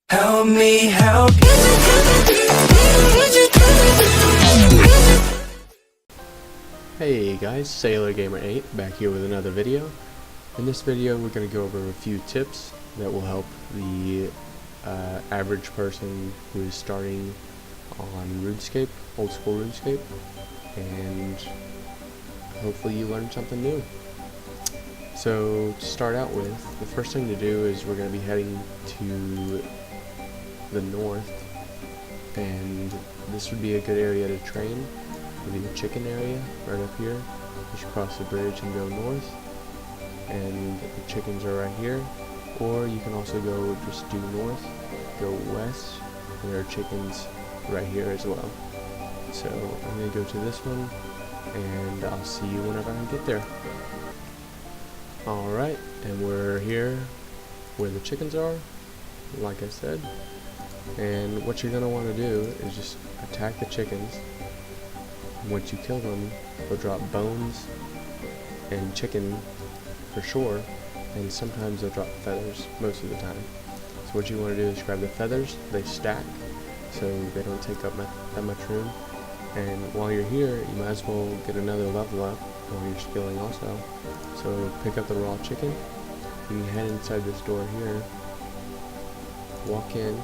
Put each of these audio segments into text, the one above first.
Help me help you. Hey guys, Sailor Gamer 8 back here with another video. In this video we're going to go over a few tips that will help the average person who is starting on RuneScape, old school RuneScape, and hopefully you learn something new. So to start out with, the first thing to do is we're going to be heading to the north, and this would be a good area to train. Would be the chicken area right up here. You should cross the bridge and go north, and the chickens are right here. Or you can also go just due north, go west, and there are chickens right here as well. So I'm going to go to this one, and I'll see you whenever I get there. Alright, and we're here where the chickens are, like I said. And what you're going to want to do is just attack the chickens. Once you kill them, they'll drop bones and chicken for sure, and sometimes they'll drop feathers most of the time. So what you want to do is grab the feathers. They stack, so they don't take up that much room. And while you're here, you might as well get another level up while you're skilling also. So pick up the raw chicken. You can head inside this door here, walk in,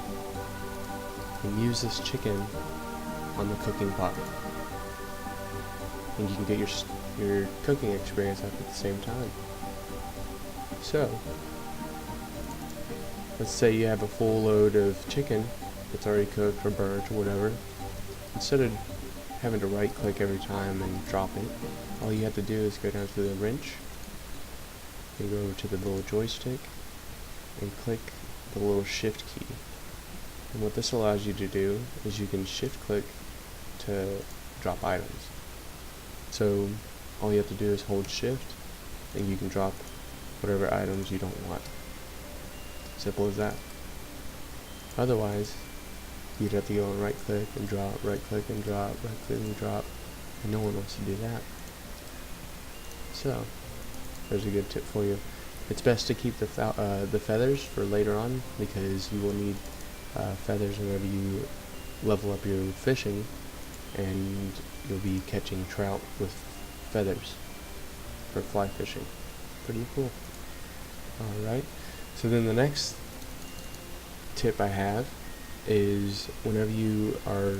and use this chicken on the cooking pot. And you can get your cooking experience up at the same time. So, let's say you have a full load of chicken that's already cooked or burnt or whatever. Instead of having to right click every time and drop it, all you have to do is go down to the wrench and go over to the little joystick and click the little shift key. And what this allows you to do is you can shift click to drop items. So all you have to do is hold shift and you can drop whatever items you don't want. Simple as that. Otherwise, you'd have to go and right click and drop, right click and drop, right click and drop, and no one wants to do that. So there's a good tip for you. It's best to keep the feathers for later on, because you will need feathers whenever you level up your fishing, and you'll be catching trout with feathers for fly fishing. Pretty cool. Alright, so then the next tip I have is whenever you are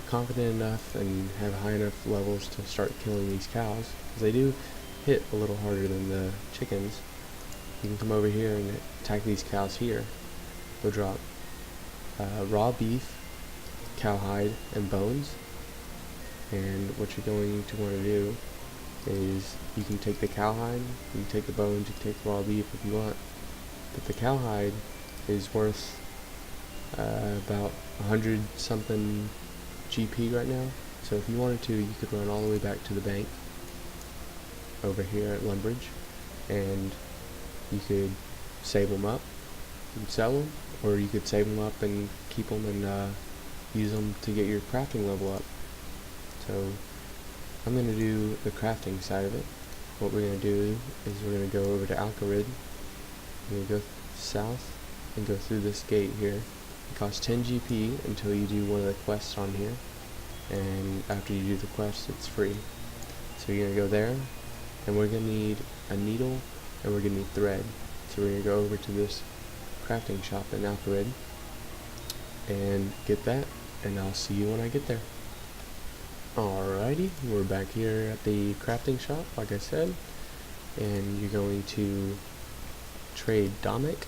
confident enough and have high enough levels to start killing these cows, because they do hit a little harder than the chickens, you can come over here and attack these cows here. They'll drop raw beef, cowhide, and bones. And what you're going to want to do is you can take the cowhide, you can take the bones, you can take the raw beef if you want. But the cowhide is worth about 100 something GP right now. So if you wanted to, you could run all the way back to the bank over here at Lumbridge, and you could save them up and sell them, or you could save them up and keep them and use them to get your crafting level up. So I'm going to do the crafting side of it. What we're going to do is we're going to go over to Alcarid. We're going to go south and go through this gate here. It costs 10 GP until you do one of the quests on here, and after you do the quest it's free. So you're going to go there, and we're going to need a needle and we're going to need thread. So we're going to go over to this crafting shop in Alcarid and get that, and I'll see you when I get there. Alrighty, we're back here at the crafting shop, like I said, and you're going to trade Domic,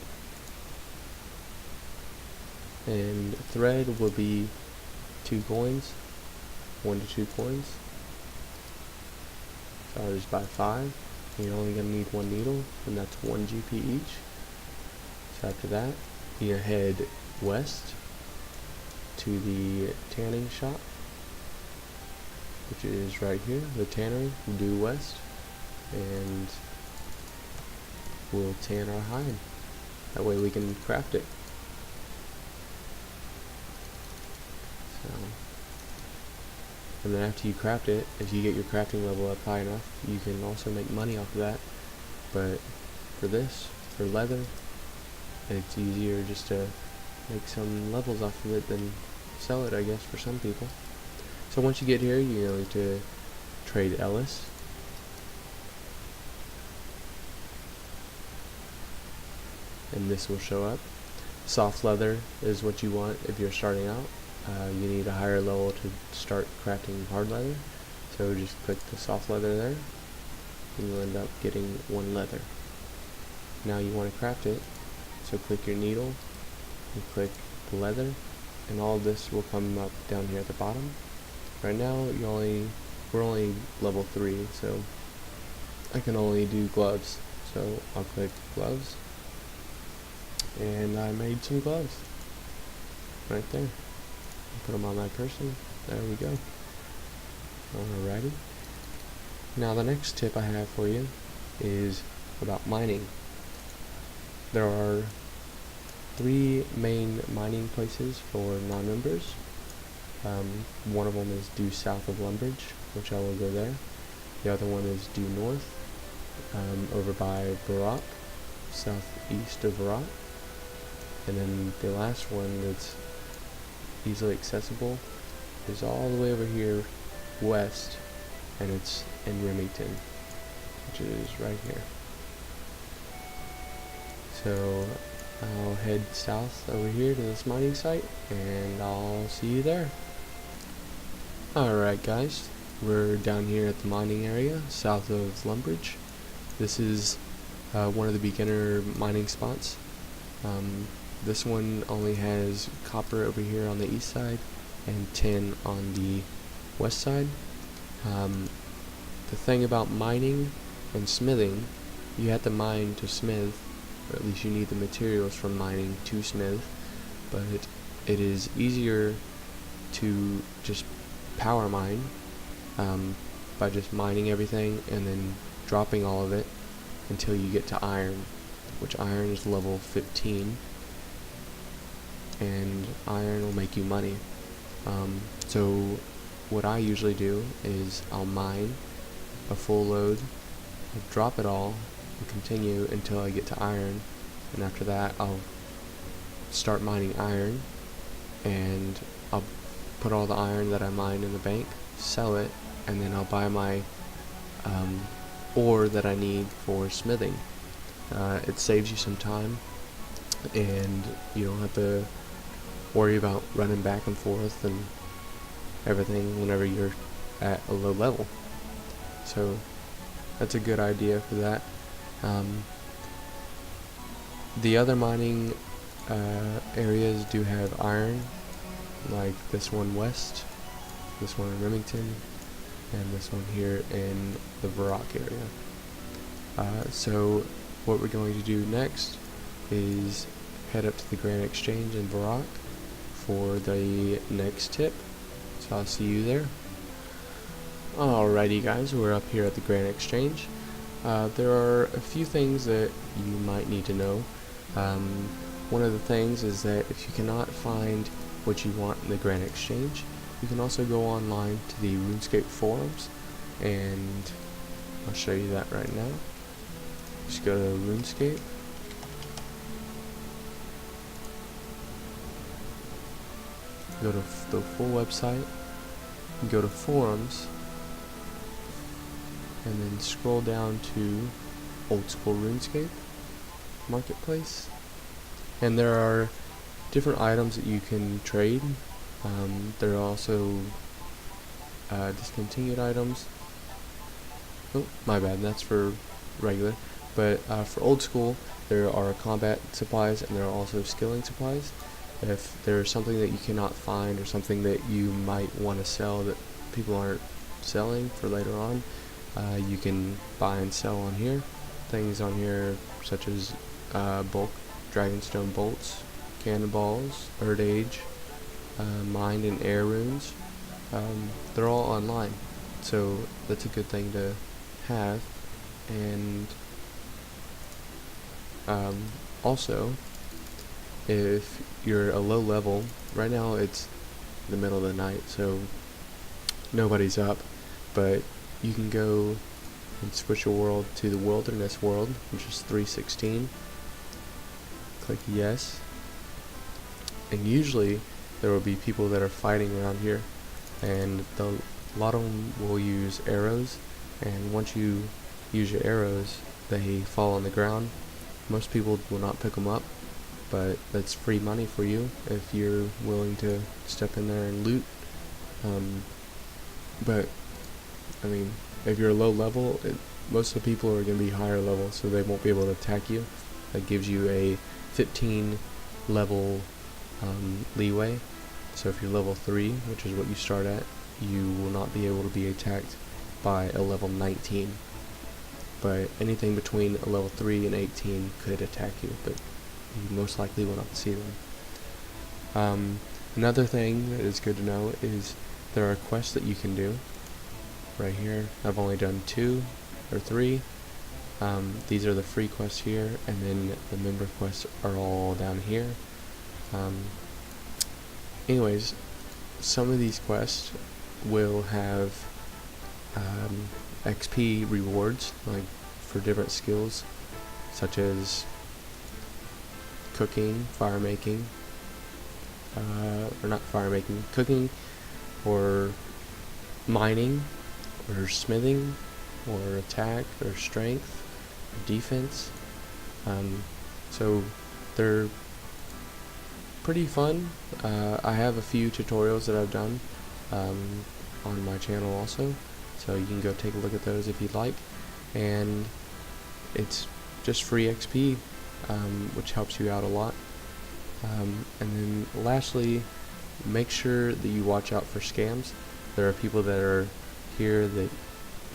and thread will be 2 coins, 1 to 2 coins. So I'll just buy 5. You're only going to need 1 needle, and that's 1 GP each. So after that, you're going to head west to the tanning shop, which is right here, the tannery, due west, and we'll tan our hide. That way we can craft it. So, and then after you craft it, if you get your crafting level up high enough, you can also make money off of that. But for this, for leather, it's easier just to make some levels off of it, then sell it, I guess, for some people. So once you get here, you need to trade Ellis. And this will show up. Soft leather is what you want if you're starting out. You need a higher level to start crafting hard leather. So just click the soft leather there, and you'll end up getting 1 leather. Now you want to craft it, so click your needle, and click the leather, and all of this will come up down here at the bottom. Right now, we're only level 3, so I can only do gloves. So I'll click gloves, and I made some gloves right there. Put them on my person. There we go. Alrighty. Now the next tip I have for you is about mining. There are 3 main mining places for non-members. One of them is due south of Lumbridge, which I will go there. The other one is due north, over by Barak, southeast of Barak. And then the last one that's easily accessible is all the way over here west, and it's in Remington, which is right here. So I'll head south over here to this mining site, and I'll see you there. Alright guys, we're down here at the mining area south of Lumbridge. This is one of the beginner mining spots. This one only has copper over here on the east side and tin on the west side. The thing about mining and smithing, you have to mine to smith, or at least you need the materials from mining to smith, but it is easier to just power mine by just mining everything and then dropping all of it until you get to iron, which iron is level 15, and iron will make you money. So what I usually do is I'll mine a full load, I'll drop it all, and continue until I get to iron, and after that I'll start mining iron, and I'll put all the iron that I mined in the bank, sell it, and then I'll buy my ore that I need for smithing. It saves you some time, and you don't have to worry about running back and forth and everything whenever you're at a low level. So that's a good idea for that. The other mining areas do have iron, like this one west, this one in Remington, and this one here in the Barak area. So what we're going to do next is head up to the Grand Exchange in Barak for the next tip. So I'll see you there. Alrighty guys, we're up here at the Grand Exchange. There are a few things that you might need to know. One of the things is that if you cannot find what you want in the Grand Exchange, you can also go online to the RuneScape forums, and I'll show you that right now. Just go to RuneScape. Go to the full website, go to forums, and then scroll down to Old School RuneScape Marketplace. And there are different items that you can trade. There are also discontinued items. Oh, my bad, that's for regular. But for Old School, there are combat supplies and there are also skilling supplies. If there's something that you cannot find or something that you might want to sell that people aren't selling for later on, you can buy and sell on here. Things on here such as bulk dragonstone bolts, cannonballs, bird age, mind and air runes. They're all online, so that's a good thing to have. And also, if you're a low level, right now it's the middle of the night, so nobody's up, but you can go and switch your world to the wilderness world, which is 316. Click yes, And usually there will be people that are fighting around here, and a lot of them will use arrows, and once you use your arrows, they fall on the ground. Most people will not pick them up, but that's free money for you if you're willing to step in there and loot. But I mean, if you're low level, most of the people are going to be higher level, so they won't be able to attack you. That gives you a 15 level leeway. So if you're level 3, which is what you start at, you will not be able to be attacked by a level 19. But anything between a level 3 and 18 could attack you, but you most likely will not see them. Another thing that is good to know is there are quests that you can do. Right here, I've only done 2 or 3. These are the free quests here, and then the member quests are all down here. Anyways, some of these quests will have XP rewards, like for different skills, such as cooking, fire making, or not fire making, cooking, or mining, or smithing, or attack, or strength, or defense. So they're pretty fun. I have a few tutorials that I've done on my channel also, so you can go take a look at those if you'd like. And it's just free XP, which helps you out a lot. And then lastly, make sure that you watch out for scams. There are people that are here that,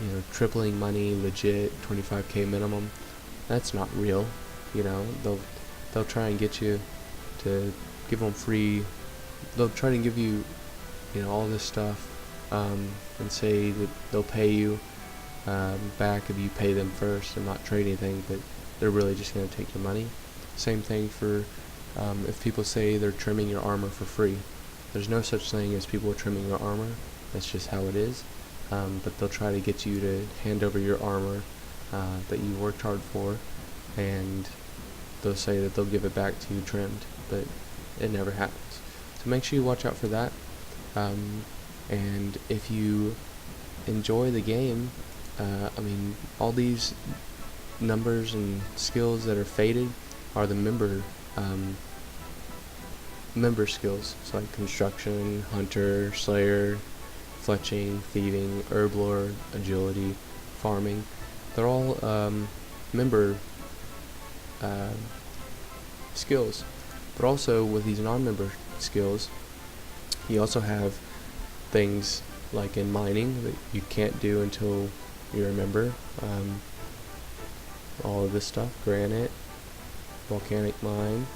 you know, tripling money, legit, 25k minimum. That's not real. You know, they'll try and get you to give them free. They'll try to give you, you know, all this stuff, and say that they'll pay you back if you pay them first and not trade anything, but they're really just going to take your money. Same thing for if people say they're trimming your armor for free. There's no such thing as people trimming your armor. That's just how it is. But they'll try to get you to hand over your armor that you worked hard for, and they'll say that they'll give it back to you trimmed, but it never happens. So make sure you watch out for that. And if you enjoy the game, I mean, all these numbers and skills that are faded are the member skills. So like construction, hunter, slayer, fletching, thieving, herb lore, agility, farming. They're all member skills. But also with these non-member skills, you also have things like in mining that you can't do until you're a member. All of this stuff: granite, volcanic mine,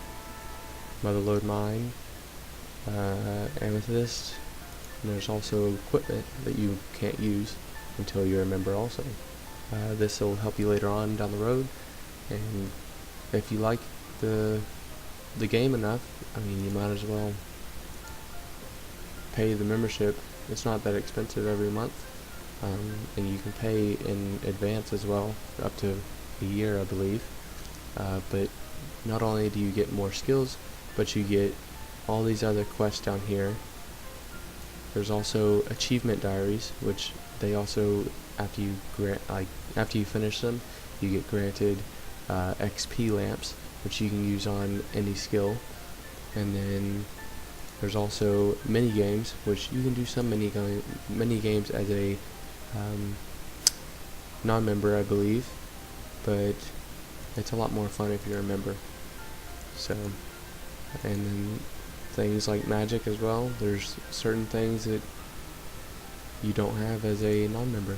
motherlode mine, amethyst. And there's also equipment that you can't use until you're a member also. This will help you later on down the road, and if you like the game enough, I mean, you might as well pay the membership. It's not that expensive every month, and you can pay in advance as well, up to a year, I believe. But not only do you get more skills, but you get all these other quests down here. There's also achievement diaries, which they also, after you finish them, you get granted XP lamps, which you can use on any skill. And then there's also mini games, which you can do some mini games as a non-member, I believe, but it's a lot more fun if you're a member. So, and then things like magic as well. There's certain things that you don't have as a non-member.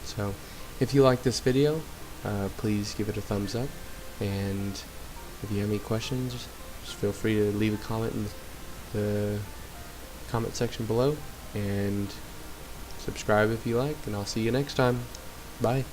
So if you like this video, please give it a thumbs up, and if you have any questions, just feel free to leave a comment in the comment section below, and subscribe if you like, and I'll see you next time. Bye.